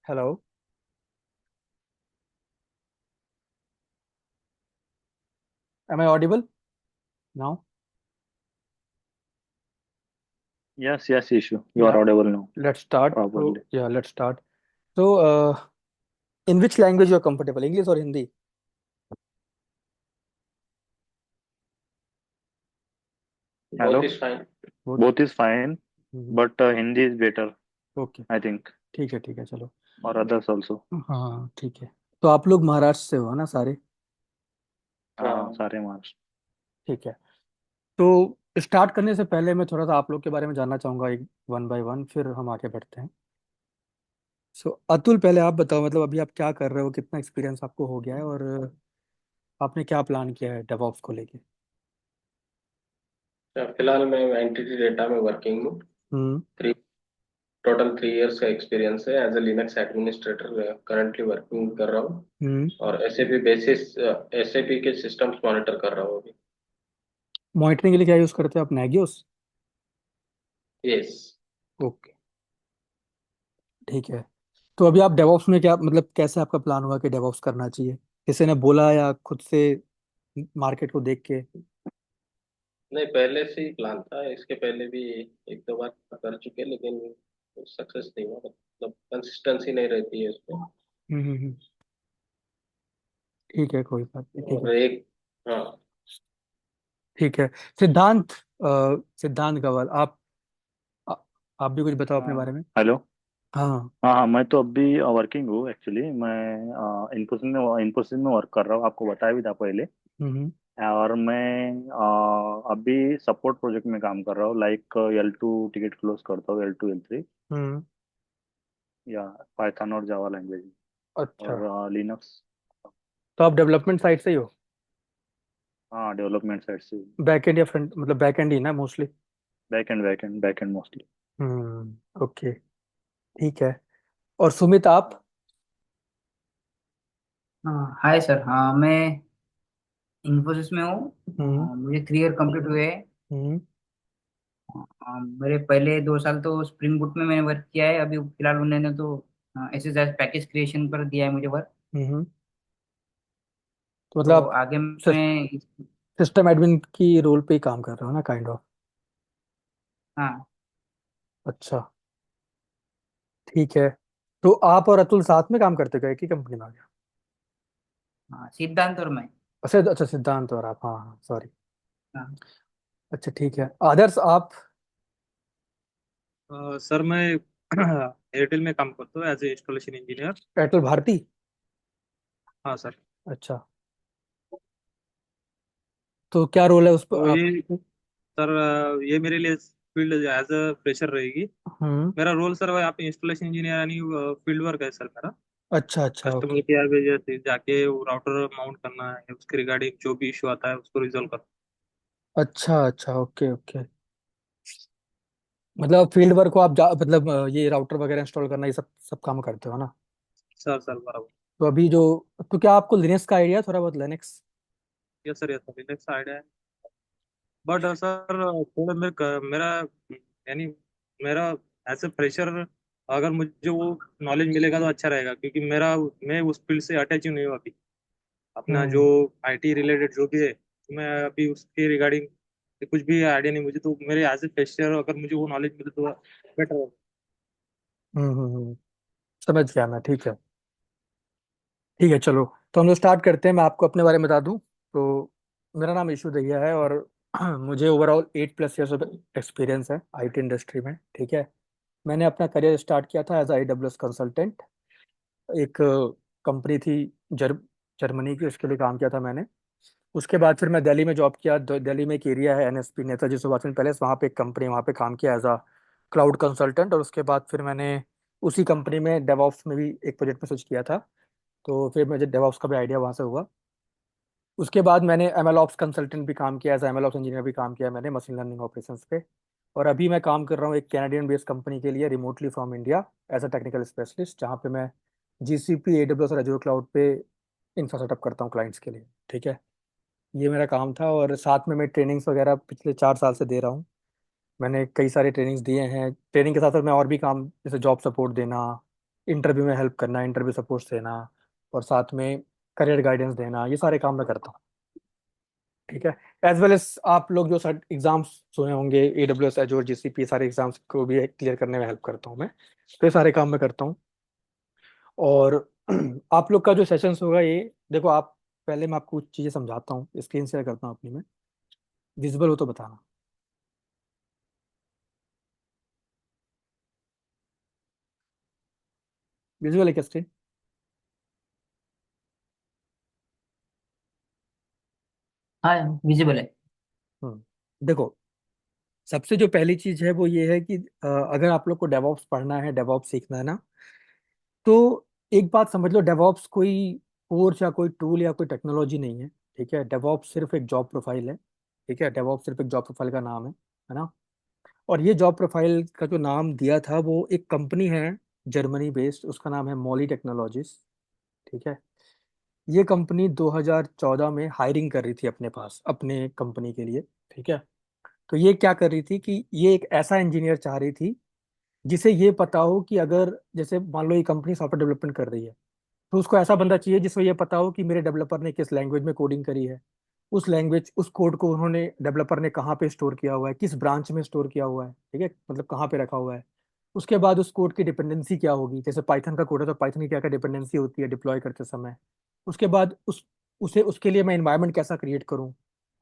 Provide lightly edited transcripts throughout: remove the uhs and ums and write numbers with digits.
Hello. Am I audible now? Yes, yes, issue. You या are audible now let's start तो properly. या let's start तो in which language you are comfortable, English और Hindi? Hello. Both is fine. Both. Both is fine, but Hindi is better, okay. I think, ठीक है चलो। or others also. हाँ ठीक है। तो आप लोग महाराष्ट्र से हो ना सारे? हाँ, हाँ। सारे मार्क्स. ठीक है। तो स्टार्ट करने से पहले मैं थोड़ा सा आप लोग के बारे में जानना चाहूंगा, एक वन बाय वन, फिर हम आगे बढ़ते हैं। सो अतुल, पहले आप बताओ, मतलब अभी आप क्या कर रहे हो, कितना एक्सपीरियंस आपको हो गया है, और आपने क्या प्लान किया है डेवऑप्स को लेके? फिलहाल मैं एंटिटी डेटा में वर्किंग हूँ। हम्म। थ्री टोटल 3 इयर्स का एक्सपीरियंस है as a Linux administrator currently working कर रहा हूँ। हम्म। और एसएपी बेसिस एसएपी के सिस्टम्स मॉनिटर कर रहा हूँ अभी। मॉनिटरिंग के लिए क्या यूज़ करते हो आप, नागियोस? यस। ओके। ठीक है। तो अभी आप डेवऑप्स में क्या, मतलब कैसे आपका प्लान हुआ कि डेवऑप्स करना चाहिए? किसी ने बोला या खुद से मार्केट को देख के? नहीं, पहले से ही प्लान था, इसके पहले भी एक दो बार कर चुके, लेकिन सक्सेस नहीं हुआ। मतलब कंसिस्टेंसी नहीं रहती है उसमें। हम्म। ठीक है, कोई बात नहीं, ठीक है। और एक, हाँ। ठीक है। सिद्धांत, सिद्धांत गवल, आ, आप भी कुछ बताओ अपने हाँ. बारे में। हेलो. हाँ। हाँ हाँ, मैं तो अभी वर्किंग हूँ एक्चुअली. मैं इन्फोसिस में वर्क कर रहा हूँ, आपको बताया भी था पहले. हम्म। और मैं अभी सपोर्ट प्रोजेक्ट में काम कर रहा हूँ, लाइक L2 टिकट क्लोज करता हूँ, L2 L3, हम्म। या पाइथन और जावा लैंग्वेज, अच्छा। और लिनक्स. तो आप डेवलपमेंट साइड से ही हो? हाँ, डेवलपमेंट साइड से. बैक एंड या फ्रंट, मतलब बैक एंड ही ना mostly? Back and mostly. Okay. ठीक है। और सुमित, आप? हाँ, हाय सर। हाँ, मैं इन्फोसिस में हूँ। हम्म। मुझे 3 ईयर कंप्लीट हुए हैं। हम्म। मेरे पहले 2 साल तो स्प्रिंग बूट में मैंने वर्क किया है। अभी फिलहाल उन्होंने तो एसएसएस पैकेज क्रिएशन पर दिया है मुझे वर्क। हम्म। तो मतलब तो आप आगे मैं सिस्टम एडमिन की रोल पे ही काम कर रहे हो ना, काइंड ऑफ? हाँ। अच्छा। ठीक है। तो आप और अतुल साथ में काम करते हो क्या, एक ही कंपनी में आ गया? हाँ, सिद्धांत और मैं। अच्छा अच्छा, सिद्धांत और आप, हाँ हाँ, सॉरी। हाँ। अच्छा ठीक है। आदर्श, आप? सर मैं एयरटेल में काम करता हूँ as a installation engineer. Airtel Bharti? हाँ सर। अच्छा। तो क्या रोल है उस पर तो आप? ये सर, ये मेरे लिए फील्ड एज अ फ्रेशर रहेगी। हम्म। मेरा रोल सर वह आप इंस्टॉलेशन इंजीनियर यानी फील्ड वर्क है सर मेरा। अच्छा अच्छा, कस्टमर ओके। केयर पे जाके वो राउटर माउंट करना है, उसके रिगार्डिंग जो भी इशू आता है उसको रिजॉल्व करना। अच्छा अच्छा, ओके ओके। मतलब फील्ड वर्क को आप मतलब ये राउटर वगैरह इंस्टॉल करना, ये सब सब काम करते हो ना? सर सर बराबर। तो अभी जो, तो क्या आपको लिनक्स का आइडिया, थोड़ा बहुत Linux? Yes sir Linux idea है। बट सर थोड़ा मेरा यानी मेरा एज ए फ्रेशर, अगर मुझे वो नॉलेज मिलेगा तो अच्छा रहेगा, क्योंकि मैं उस फील्ड से अटैच ही नहीं हूँ अभी। अपना जो हम्म आईटी रिलेटेड जो भी है, तो मैं अभी उसके रिगार्डिंग कुछ भी आइडिया नहीं मुझे, तो मेरे एज ए फ्रेशर अगर मुझे वो नॉलेज मिले तो बेटर होगा। समझ गया मैं, ठीक है। ठीक है चलो। तो हम लोग स्टार्ट करते हैं। मैं आपको अपने बारे में बता दूं तो मेरा नाम ईशु दहिया है, और मुझे ओवरऑल 8+ ईयर्स ऑफ एक्सपीरियंस है आईटी इंडस्ट्री में, ठीक है। मैंने अपना करियर स्टार्ट किया था एज AWS कंसल्टेंट। एक कंपनी थी, जर जर्मनी की, उसके लिए काम किया था मैंने। उसके बाद फिर मैं दिल्ली में जॉब किया। दिल्ली में एक एरिया है NSP, नेताजी सुभाष चंद्र पैलेस, वहाँ पे एक कंपनी, वहाँ पे काम किया एज अ क्लाउड कंसल्टेंट। और उसके बाद फिर मैंने उसी कंपनी में डेवऑप्स में भी एक प्रोजेक्ट में स्विच किया था। तो फिर मुझे डेवऑप्स का भी आइडिया वहाँ से हुआ। उसके बाद मैंने MLOps कंसल्टेंट भी काम किया, एज MLOps इंजीनियर भी काम किया मैंने मशीन लर्निंग ऑपरेशंस पे। और अभी मैं काम कर रहा हूँ एक कैनेडियन बेस्ड कंपनी के लिए, remotely from India, as a technical specialist, जहाँ पे मैं GCP, AWS और Azure क्लाउड पे इंफ्रा सेटअप करता हूँ क्लाइंट्स के लिए, ठीक है। ये मेरा काम था, और साथ में मैं ट्रेनिंग्स वगैरह पिछले 4 साल से दे रहा हूँ। मैंने कई सारे ट्रेनिंग्स दिए हैं। ट्रेनिंग के साथ साथ मैं और भी काम, जैसे जॉब सपोर्ट देना, इंटरव्यू में हेल्प करना, इंटरव्यू सपोर्ट देना, और साथ में करियर गाइडेंस देना, ये सारे काम मैं करता हूँ। ठीक है। एज वेल एज आप लोग जो एग्जाम्स सुने होंगे, AWS, एजोर, GCP, सारे एग्जाम्स को भी क्लियर करने में हेल्प करता हूँ मैं। तो ये सारे काम मैं करता हूँ। और आप लोग का जो सेशंस होगा ये, देखो आप, पहले मैं आपको कुछ चीज़ें समझाता हूँ, स्क्रीन शेयर करता हूँ अपनी में, विजिबल हो तो बताना। विजुअल है क्या स्क्रीन? हाँ, विजिबल है। देखो, सबसे जो पहली चीज है वो ये है कि अगर आप लोग को डेवॉप्स पढ़ना है, डेवॉप्स सीखना है ना, तो एक बात समझ लो, डेवॉप्स कोई कोर्स या कोई टूल या कोई टेक्नोलॉजी नहीं है। ठीक है, डेवॉप्स सिर्फ एक जॉब प्रोफाइल है। ठीक है, डेवॉप्स सिर्फ एक जॉब प्रोफाइल का नाम है ना। और ये जॉब प्रोफाइल का जो नाम दिया था, वो एक कंपनी है जर्मनी बेस्ड, उसका नाम है मॉली टेक्नोलॉजीज। ठीक है। ये कंपनी 2014 में हायरिंग कर रही थी अपने पास, अपने कंपनी के लिए। ठीक है। तो ये क्या कर रही थी कि ये एक ऐसा इंजीनियर चाह रही थी जिसे ये पता हो कि अगर, जैसे मान लो ये कंपनी सॉफ्टवेयर डेवलपमेंट कर रही है, तो उसको ऐसा बंदा चाहिए जिसको ये पता हो कि मेरे डेवलपर ने किस लैंग्वेज में कोडिंग करी है, उस लैंग्वेज, उस कोड को उन्होंने, डेवलपर ने कहाँ पे स्टोर किया हुआ है, किस ब्रांच में स्टोर किया हुआ है, ठीक है, मतलब कहाँ पे रखा हुआ है। उसके बाद उस कोड की डिपेंडेंसी क्या होगी, जैसे पाइथन का कोड है तो पाइथन की क्या क्या डिपेंडेंसी होती है डिप्लॉय करते समय। उसके बाद उसे उसके लिए मैं इन्वायरमेंट कैसा क्रिएट करूँ,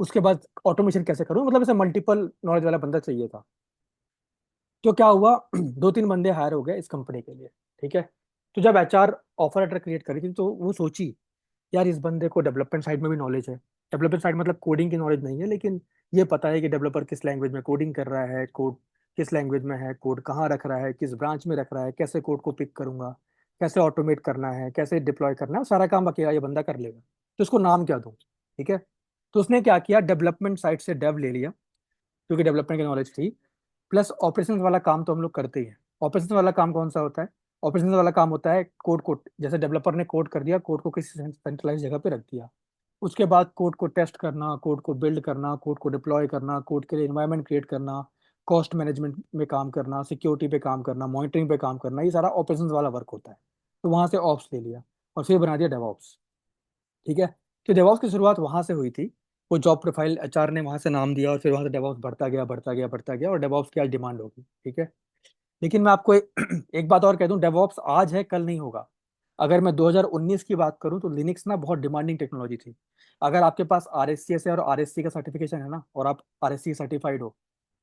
उसके बाद ऑटोमेशन कैसे करूँ, मतलब ऐसे मल्टीपल नॉलेज वाला बंदा चाहिए था। तो क्या हुआ, 2-3 बंदे हायर हो गए इस कंपनी के लिए। ठीक है। तो जब HR ऑफर लेटर क्रिएट करी थी, तो वो सोची, यार इस बंदे को डेवलपमेंट साइड में भी नॉलेज है। डेवलपमेंट साइड मतलब कोडिंग की नॉलेज नहीं है, लेकिन ये पता है कि डेवलपर किस लैंग्वेज में कोडिंग कर रहा है, कोड किस लैंग्वेज में है, कोड कहाँ रख रहा है, किस ब्रांच में रख रहा है, कैसे कोड को पिक करूंगा, कैसे ऑटोमेट करना है, कैसे डिप्लॉय करना है, वो सारा काम अकेला ये बंदा कर लेगा। तो उसको नाम क्या दूं? ठीक है। तो उसने क्या किया, डेवलपमेंट साइड से डेव ले लिया, क्योंकि डेवलपमेंट की नॉलेज थी। प्लस ऑपरेशन वाला काम तो हम लोग करते ही हैं। ऑपरेशन वाला काम कौन सा होता है? ऑपरेशन वाला काम होता है कोड को, जैसे डेवलपर ने कोड कर दिया, कोड को किसी सेंट्रलाइज जगह पे रख दिया, उसके बाद कोड को टेस्ट करना, कोड को बिल्ड करना, कोड को डिप्लॉय करना, कोड के लिए इन्वायरमेंट क्रिएट करना, कॉस्ट मैनेजमेंट में काम करना, सिक्योरिटी पे काम करना, मॉनिटरिंग पे काम करना, ये सारा ऑपरेशन वाला वर्क होता है। तो वहां से ऑप्स ले लिया और फिर बना दिया डेवऑप्स। ठीक है। तो डेवॉप्स की शुरुआत वहां से हुई थी। वो जॉब प्रोफाइल HR ने वहां से नाम दिया, और फिर वहां से डेवॉप्स बढ़ता गया, बढ़ता गया, बढ़ता गया, और डेवॉप्स की आज डिमांड होगी। ठीक है। लेकिन मैं आपको एक बात और कह दूं, डेवॉप्स आज है, कल नहीं होगा। अगर मैं 2019 की बात करूं तो लिनक्स ना बहुत डिमांडिंग टेक्नोलॉजी थी। अगर आपके पास RSCS है और RSC का सर्टिफिकेशन है ना, और आप RSC सर्टिफाइड हो,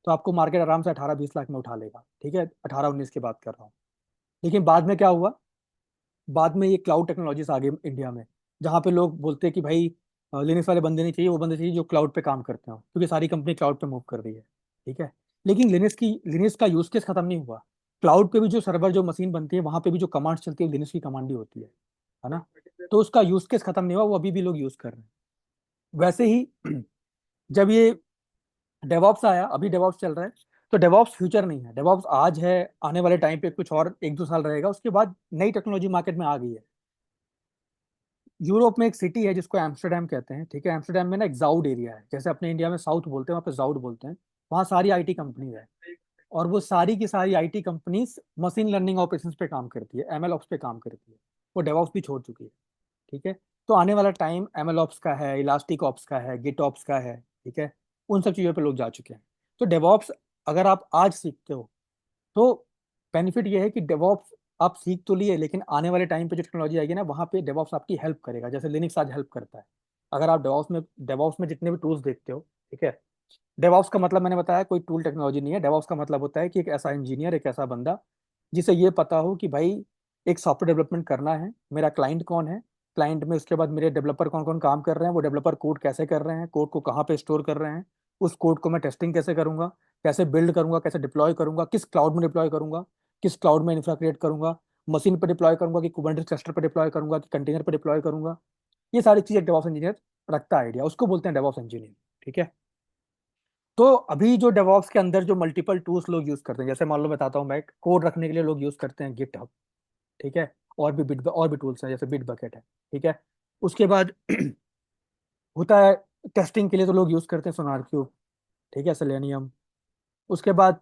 तो आपको मार्केट आराम से 18-20 लाख में उठा लेगा। ठीक है, 18-19 की बात कर रहा हूँ। लेकिन बाद में क्या हुआ, बाद में ये क्लाउड टेक्नोलॉजीज आ गई इंडिया में, जहाँ पे लोग बोलते हैं कि भाई लिनक्स वाले बंदे नहीं चाहिए, वो बंदे चाहिए जो क्लाउड पे काम करते हो, क्योंकि सारी कंपनी क्लाउड पे मूव कर रही है। ठीक है। लेकिन लिनक्स का यूज केस खत्म नहीं हुआ। क्लाउड पे भी जो सर्वर, जो मशीन बनती है, वहां पे भी जो कमांड्स चलती है, लिनक्स की कमांड ही होती है ना। तो उसका यूज केस खत्म नहीं हुआ, वो अभी भी लोग यूज कर रहे हैं। वैसे ही जब ये डेवॉप्स आया, अभी डेवॉप्स चल रहा है, तो डेवॉप्स फ्यूचर नहीं है, डेवॉप्स आज है। आने वाले टाइम पे कुछ और 1-2 साल रहेगा, उसके बाद नई टेक्नोलॉजी मार्केट में आ गई है। यूरोप में एक सिटी है जिसको एम्स्टर्डम कहते हैं। ठीक है। एम्स्टर्डम में ना एक जाउड एरिया है, जैसे अपने इंडिया में साउथ बोलते हैं, वहाँ पे जाउड बोलते हैं। वहाँ सारी IT कंपनीज है, और वो सारी की सारी IT companies machine learning operations पे काम करती है, ML ऑप्स पे काम करती है। वो डेवऑप्स भी छोड़ चुकी है। ठीक है। तो आने वाला टाइम ML ऑप्स का है, इलास्टिक ऑप्स का है, गिट ऑप्स का है। ठीक है। उन सब चीज़ों पे लोग जा चुके हैं। तो डेवऑप्स अगर आप आज सीखते हो, तो बेनिफिट ये है कि डेवॉप्स आप सीख तो लिए, लेकिन आने वाले टाइम पे जो टेक्नोलॉजी आएगी ना, वहाँ पे डेवॉप्स आपकी हेल्प करेगा, जैसे लिनक्स आज हेल्प करता है। अगर आप डेवॉप्स में जितने भी टूल्स देखते हो, ठीक है, डेवॉप्स का मतलब मैंने बताया कोई टूल टेक्नोलॉजी नहीं है। डेवॉप्स का मतलब होता है कि एक ऐसा इंजीनियर, एक ऐसा बंदा जिसे ये पता हो कि भाई एक सॉफ्टवेयर डेवलपमेंट करना है, मेरा क्लाइंट कौन है, क्लाइंट में उसके बाद मेरे डेवलपर कौन कौन काम कर रहे हैं, वो डेवलपर कोड कैसे कर रहे हैं, कोड को कहाँ पे स्टोर कर रहे हैं, उस कोड को मैं टेस्टिंग कैसे करूंगा, कैसे बिल्ड करूंगा, कैसे डिप्लॉय करूंगा, किस क्लाउड में डिप्लॉय करूंगा, किस क्लाउड में इंफ्रा क्रिएट करूंगा, मशीन पर डिप्लॉय करूंगा कि कुबरनेटिस क्लस्टर पर डिप्लॉय करूंगा कि कंटेनर पर डिप्लॉय करूंगा। ये सारी चीजें डेवॉप्स इंजीनियर रखता है, आइडिया, उसको बोलते हैं डेवॉप्स इंजीनियर। ठीक है। तो अभी जो डेवॉप्स के अंदर जो मल्टीपल टूल्स लोग यूज करते हैं, जैसे मान लो बताता हूँ मैं, कोड रखने के लिए लोग यूज करते हैं गिटहब। ठीक है। और भी टूल्स हैं, जैसे बिट बकेट है। ठीक है। उसके बाद होता है, टेस्टिंग के लिए तो लोग यूज करते हैं सोनार क्यूब। ठीक है, सेलेनियम। उसके बाद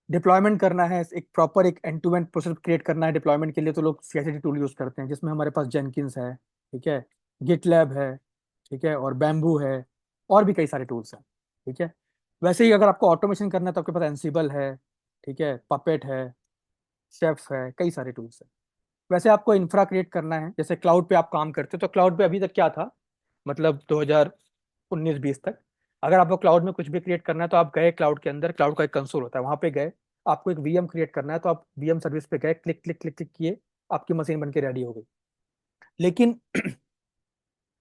डिप्लॉयमेंट करना है, एक प्रॉपर एक end to end process create करना है डिप्लॉयमेंट के लिए, तो लोग CI/CD टूल यूज करते हैं, जिसमें हमारे पास जेनकिंस है, ठीक है, गिटलैब है, ठीक है, और बैम्बू है, और भी कई सारे टूल्स हैं, ठीक है। वैसे ही अगर आपको ऑटोमेशन करना है तो आपके पास एंसिबल है, ठीक है, पपेट है, शेफ है, कई सारे टूल्स हैं। वैसे आपको इंफ्रा क्रिएट करना है, जैसे क्लाउड पे आप काम करते हो, तो क्लाउड पे अभी तक क्या था, मतलब 2019-20 तक, अगर आपको क्लाउड में कुछ भी क्रिएट करना है तो आप गए क्लाउड के अंदर, क्लाउड का एक कंसोल होता है, वहां पे गए, आपको एक VM क्रिएट करना है तो आप VM सर्विस पे गए, क्लिक क्लिक क्लिक क्लिक किए, आपकी मशीन बन के रेडी हो गई। लेकिन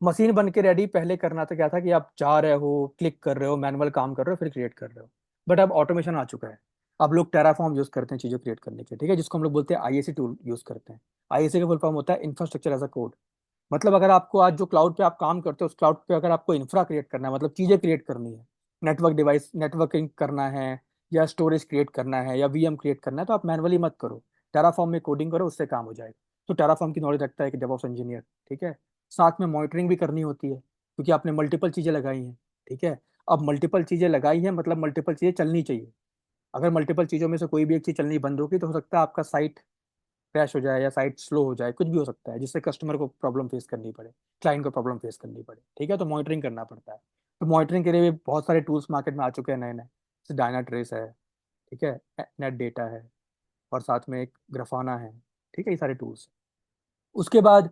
मशीन बन के रेडी पहले करना था क्या था, कि आप जा रहे हो, क्लिक कर रहे हो, मैनुअल काम कर रहे हो, फिर क्रिएट कर रहे हो। बट अब ऑटोमेशन आ चुका है, अब लोग टेराफॉर्म यूज करते हैं चीज़ों क्रिएट करने के लिए, ठीक है, जिसको हम लोग बोलते हैं IAC टूल यूज करते हैं। IAC का फुल फॉर्म होता है इंफ्रास्ट्रक्चर एज अ कोड। मतलब अगर आपको आज जो क्लाउड पे आप काम करते हो, उस क्लाउड पे अगर आपको इंफ्रा क्रिएट करना है, मतलब चीज़ें क्रिएट करनी है, नेटवर्क डिवाइस नेटवर्किंग करना है, या स्टोरेज क्रिएट करना है, या VM क्रिएट करना है, तो आप मैनुअली मत करो, टेराफॉर्म में कोडिंग करो, उससे काम हो जाएगा। तो टेराफॉर्म की नॉलेज रखता है कि डेवऑप्स इंजीनियर, ठीक है। साथ में मॉनिटरिंग भी करनी होती है, क्योंकि आपने मल्टीपल चीज़ें लगाई हैं, ठीक है। अब मल्टीपल चीज़ें लगाई हैं, मतलब मल्टीपल चीज़ें चलनी चाहिए। अगर मल्टीपल चीज़ों में से कोई भी एक चीज़ चलनी बंद होगी, तो हो सकता है आपका साइट क्रैश हो जाए, या साइट स्लो हो जाए, कुछ भी हो सकता है, जिससे कस्टमर को प्रॉब्लम फेस करनी पड़े, क्लाइंट को प्रॉब्लम फेस करनी पड़े, ठीक है। तो मॉनिटरिंग करना पड़ता है। तो मॉनिटरिंग के लिए भी बहुत सारे टूल्स मार्केट में आ चुके हैं नए नए, जैसे डायनाट्रेस है, ठीक है, नेट डेटा है, और साथ में एक ग्राफाना है, ठीक है, ये सारे टूल्स। उसके बाद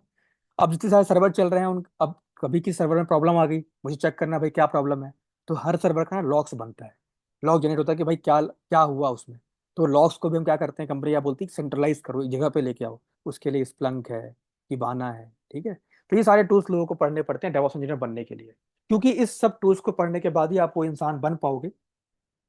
अब जितने सारे सर्वर चल रहे हैं उन, अब कभी किसी सर्वर में प्रॉब्लम आ गई, मुझे चेक करना है भाई क्या प्रॉब्लम है, तो हर सर्वर का ना लॉग्स बनता है, लॉग जनरेट होता है कि भाई क्या क्या हुआ उसमें। तो लॉग्स को भी हम क्या करते हैं, कंपनी क्या बोलती है, सेंट्रलाइज करो, एक जगह पे लेके आओ। उसके लिए स्प्लंक है, किबाना है, ठीक है। तो ये सारे टूल्स लोगों को पढ़ने पड़ते हैं डेवऑप्स इंजीनियर बनने के लिए, क्योंकि इस सब टूल्स को पढ़ने के बाद ही आप वो इंसान बन पाओगे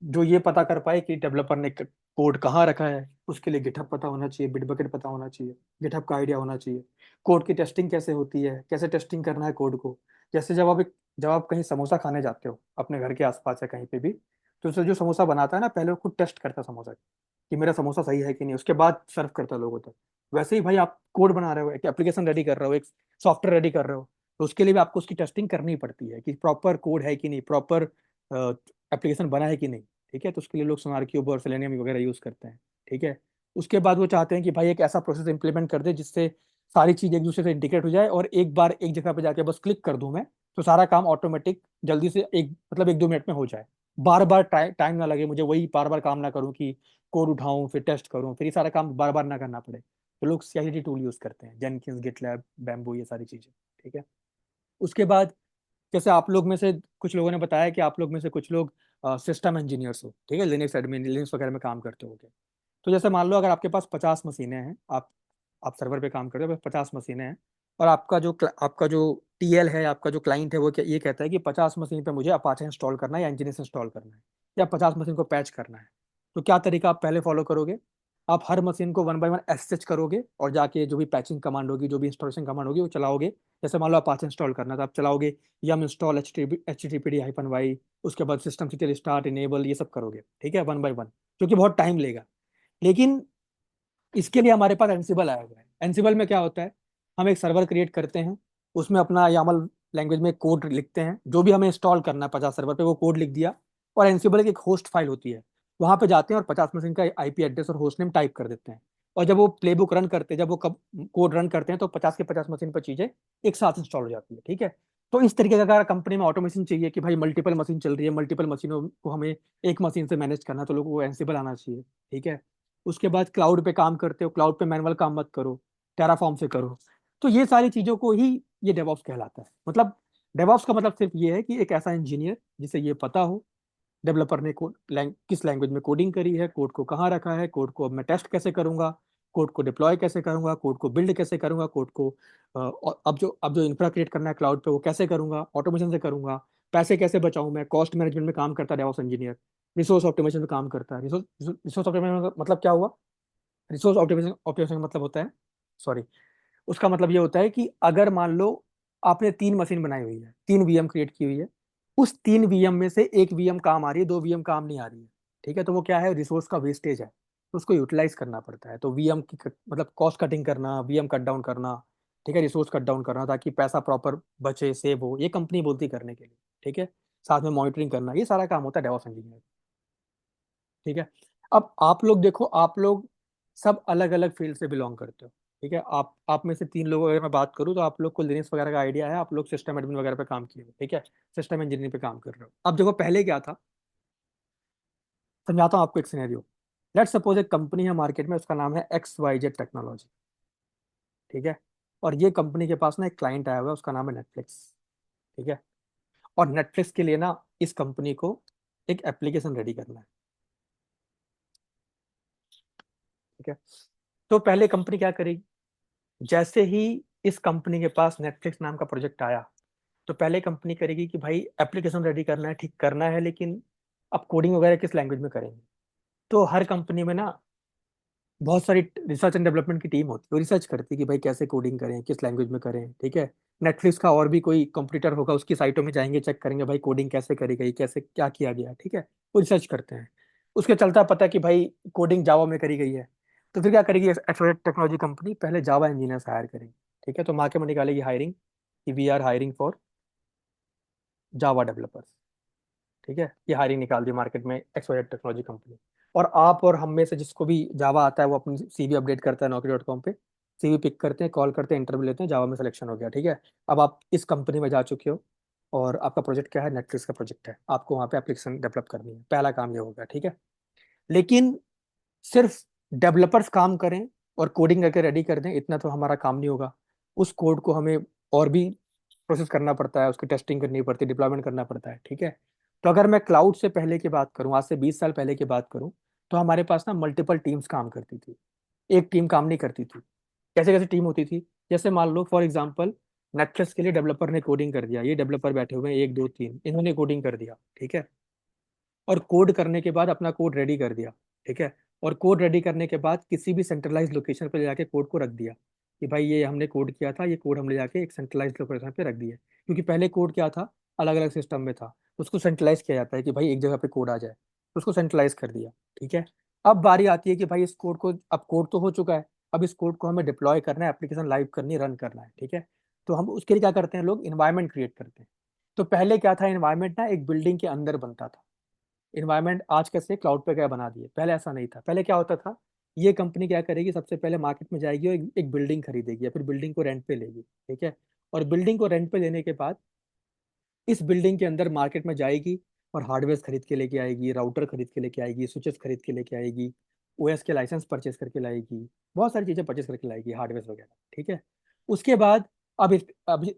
जो ये पता कर पाए कि डेवलपर ने कोड कहाँ रखा है। उसके लिए गिटहब पता होना चाहिए, बिटबकेट पता होना चाहिए, गिटहब का आइडिया होना चाहिए, कोड की टेस्टिंग कैसे होती है, कैसे टेस्टिंग करना है कोड को। जैसे जब आप कहीं समोसा खाने जाते हो अपने घर के आसपास या कहीं पे भी, तो उसे जो समोसा बनाता है ना, पहले वो खुद टेस्ट करता है समोसा कि मेरा समोसा सही है कि नहीं, उसके बाद सर्व करता है लोगों तक। वैसे ही भाई आप कोड बना रहे हो, एक एप्लीकेशन रेडी कर रहे हो, एक सॉफ्टवेयर रेडी कर रहे हो, तो उसके लिए भी आपको उसकी टेस्टिंग करनी पड़ती है कि प्रॉपर कोड है कि नहीं, प्रॉपर एप्लीकेशन बना है कि नहीं, ठीक है। तो उसके लिए लोग सोनार क्यूब और सेलेनियम वगैरह यूज करते हैं, ठीक है। उसके बाद वो चाहते हैं कि भाई एक ऐसा प्रोसेस इंप्लीमेंट कर दे जिससे सारी चीज एक दूसरे से इंटीग्रेट हो जाए, और एक बार एक जगह पे जाके बस क्लिक कर दूं मैं, तो सारा काम ऑटोमेटिक जल्दी से एक मतलब 1-2 मिनट में हो जाए। बार बार टाइम ना लगे मुझे, वही बार बार काम ना करूं कि कोड उठाऊं फिर टेस्ट करूं, फिर ये सारा काम बार बार ना करना पड़े। तो लोग CI/CD टूल यूज करते हैं, जेनकिंस, गिटलैब, बैम्बू, ये सारी चीजें, ठीक है। उसके बाद जैसे आप लोग में से कुछ लोगों ने बताया कि आप लोग में से कुछ लोग सिस्टम इंजीनियर्स हो, ठीक है, लिनक्स एडमिन, लिनक्स वगैरह में काम करते होगे। तो जैसे मान लो अगर आपके पास 50 मशीनें हैं, आप सर्वर पे काम करते हो, 50 मशीनें हैं, और आपका जो TL है, आपका जो क्लाइंट है, वो क्या ये कहता है कि 50 मशीन पे मुझे अपाचे इंस्टॉल करना है या इंजीनियर्स इंस्टॉल करना है, या 50 मशीन को पैच करना है। तो क्या तरीका आप पहले फॉलो करोगे, आप हर मशीन को 1 बाय 1 SSH करोगे, और जाके जो भी पैचिंग कमांड होगी, जो भी इंस्टॉलेशन कमांड होगी, वो चलाओगे। जैसे मान लो अपाचे इंस्टॉल करना था, आप चलाओगे यम इंस्टॉल HTTPD-y, उसके बाद सिस्टम स्टार्ट इनेबल, ये सब करोगे, ठीक है, 1 बाय 1, जो कि बहुत टाइम लेगा। लेकिन इसके लिए हमारे पास एंसिबल आया हुआ है। एंसिबल में क्या होता है, हम एक सर्वर क्रिएट करते हैं, उसमें अपना YAML लैंग्वेज में कोड लिखते हैं, जो भी हमें इंस्टॉल करना है 50 सर्वर पे, वो कोड लिख दिया। और एंसिबल की एक होस्ट फाइल होती है, वहां पे जाते हैं और 50 मशीन का IP एड्रेस और होस्ट नेम टाइप कर देते हैं। और जब वो प्लेबुक रन करते हैं, जब वो कब कोड रन करते हैं, तो 50 के 50 मशीन पर चीजें एक साथ इंस्टॉल हो जाती है, ठीक है। तो इस तरीके का अगर कंपनी में ऑटोमेशन चाहिए कि भाई मल्टीपल मशीन चल रही है, मल्टीपल मशीनों को हमें एक मशीन से मैनेज करना है, तो लोगों को एंसिबल आना चाहिए, ठीक है। उसके बाद क्लाउड पे काम करते हो, क्लाउड पे मैनुअल काम मत करो, टेराफॉर्म से करो। तो ये सारी चीजों को ही ये डेवऑप्स कहलाता है। मतलब डेवऑप्स का मतलब सिर्फ ये है कि एक ऐसा इंजीनियर जिसे ये पता हो डेवलपर ने किस लैंग्वेज में कोडिंग करी है, कोड को कहाँ रखा है, कोड को अब मैं टेस्ट कैसे करूंगा, कोड को डिप्लॉय कैसे करूंगा, कोड को बिल्ड कैसे करूंगा, कोड को और अब जो इंफ्रा क्रिएट करना है क्लाउड पे, वो कैसे करूंगा, ऑटोमेशन से करूंगा, पैसे कैसे बचाऊं मैं, कॉस्ट मैनेजमेंट में काम करता है डेवऑप्स इंजीनियर, रिसोर्स ऑप्टिमाइजेशन में काम करता है। रिसोर्स ऑप्टिमाइजेशन मतलब क्या हुआ, रिसोर्स ऑप्टिमाइजेशन ऑप्टिमाइजेशन का मतलब होता है, सॉरी, उसका मतलब ये होता है कि अगर मान लो आपने 3 मशीन बनाई हुई है, 3 VM क्रिएट की हुई है, उस 3 VM में से एक VM काम आ रही है, 2 VM काम नहीं आ रही है, ठीक है। तो वो क्या है, रिसोर्स का वेस्टेज है, तो उसको यूटिलाइज करना पड़ता है। तो मतलब कॉस्ट कटिंग करना, VM कट डाउन करना, ठीक है, रिसोर्स कट डाउन करना, ताकि पैसा प्रॉपर बचे, सेव हो, ये कंपनी बोलती है करने के लिए, ठीक है। साथ में मॉनिटरिंग करना, ये सारा काम होता है डेवऑप्स इंजीनियर, ठीक है। अब आप लोग देखो, आप लोग सब अलग अलग फील्ड से बिलोंग करते हो, ठीक है। आप में से 3 लोगों अगर मैं बात करूँ तो आप लोग को लिनक्स वगैरह का आइडिया है, आप लोग सिस्टम एडमिन वगैरह पे काम किए हो, ठीक है, सिस्टम इंजीनियरिंग पे काम कर रहे हो। अब देखो पहले क्या था, समझाता हूँ आपको एक सिनेरियो। लेट्स सपोज एक कंपनी है मार्केट में, उसका नाम है XYZ टेक्नोलॉजी, ठीक है। और ये कंपनी के पास ना एक क्लाइंट आया हुआ है, उसका नाम है नेटफ्लिक्स, ठीक है। और नेटफ्लिक्स के लिए ना इस कंपनी को एक एप्लीकेशन रेडी करना है, ठीक है। तो पहले कंपनी क्या करेगी, जैसे ही इस कंपनी के पास नेटफ्लिक्स नाम का प्रोजेक्ट आया, तो पहले कंपनी करेगी कि भाई एप्लीकेशन रेडी करना है, ठीक करना है, लेकिन अब कोडिंग वगैरह किस लैंग्वेज में करेंगे। तो हर कंपनी में ना बहुत सारी रिसर्च एंड डेवलपमेंट की टीम होती है, वो रिसर्च करती है कि भाई कैसे कोडिंग करें, किस लैंग्वेज में करें, ठीक है। नेटफ्लिक्स का और भी कोई कंप्यूटर होगा, उसकी साइटों में जाएंगे, चेक करेंगे भाई कोडिंग कैसे करी गई, कैसे क्या किया गया, ठीक है। वो रिसर्च करते हैं, उसके चलता पता है कि भाई कोडिंग जावा में करी गई है। तो फिर क्या करेगी एक्सोलेट टेक्नोलॉजी कंपनी, पहले जावा इंजीनियर्स हायर करेगी, ठीक है। तो मार्केट में निकालेगी हायरिंग कि we are hiring for Java developers, ठीक है। ये हायरिंग निकाल दी मार्केट में एक्सवाइजेड टेक्नोलॉजी कंपनी। और आप और हम में से जिसको भी जावा आता है वो अपनी CV अपडेट करता है Naukri.com पे, CV पिक करते हैं, कॉल करते हैं, इंटरव्यू लेते हैं, जावा में सिलेक्शन हो गया, ठीक है। अब आप इस कंपनी में जा चुके हो और आपका प्रोजेक्ट क्या है, नेटफ्लिक्स का प्रोजेक्ट है, आपको वहाँ पे एप्लीकेशन डेवलप करनी है, पहला काम ये होगा, ठीक है। लेकिन सिर्फ डेवलपर्स काम करें और कोडिंग करके रेडी कर दें, इतना तो हमारा काम नहीं होगा। उस कोड को हमें और भी प्रोसेस करना पड़ता है, उसकी टेस्टिंग करनी पड़ती है, डिप्लॉयमेंट करना पड़ता है, ठीक है। तो अगर मैं क्लाउड से पहले की बात करूं, आज से 20 साल पहले की बात करूं, तो हमारे पास ना मल्टीपल टीम्स काम करती थी, एक टीम काम नहीं करती थी। कैसे कैसे टीम होती थी, जैसे मान लो फॉर एग्जांपल नेटफ्लिक्स के लिए डेवलपर ने कोडिंग कर दिया, ये डेवलपर बैठे हुए हैं 1 2 3, इन्होंने कोडिंग कर दिया, ठीक है। और कोड करने के बाद अपना कोड रेडी कर दिया, ठीक है। और कोड रेडी करने के बाद किसी भी सेंट्रलाइज लोकेशन पर ले जाके कोड को रख दिया कि भाई ये हमने कोड किया था, ये कोड हमने जाके एक सेंट्रलाइज लोकेशन पे रख दिया। क्योंकि पहले कोड क्या था, अलग अलग सिस्टम में था, उसको सेंट्रलाइज किया जाता है कि भाई एक जगह पे कोड आ जाए, तो उसको सेंट्रलाइज कर दिया, ठीक है। अब बारी आती है कि भाई इस कोड को, अब कोड तो हो चुका है, अब इस कोड को हमें डिप्लॉय करना है, एप्लीकेशन लाइव करनी, रन करना है, ठीक है। तो हम उसके लिए क्या करते हैं, लोग इन्वायरमेंट क्रिएट करते हैं। तो पहले क्या था, इन्वायरमेंट ना एक बिल्डिंग के अंदर बनता था। इन्वायरमेंट आज कैसे क्लाउड पे क्या बना दिए, पहले ऐसा नहीं था। पहले क्या होता था, ये कंपनी क्या करेगी, सबसे पहले मार्केट में जाएगी और एक बिल्डिंग खरीदेगी या फिर बिल्डिंग को रेंट पे लेगी, ठीक है। और बिल्डिंग को रेंट पे लेने के बाद इस बिल्डिंग के अंदर मार्केट में जाएगी और हार्डवेयर खरीद के लेके आएगी, राउटर खरीद के लेके आएगी, स्विचेस खरीद के लेके आएगी, OS के लाइसेंस परचेस करके लाएगी, बहुत सारी चीजें परचेस करके लाएगी, हार्डवेयर वगैरह, ठीक है। उसके बाद अब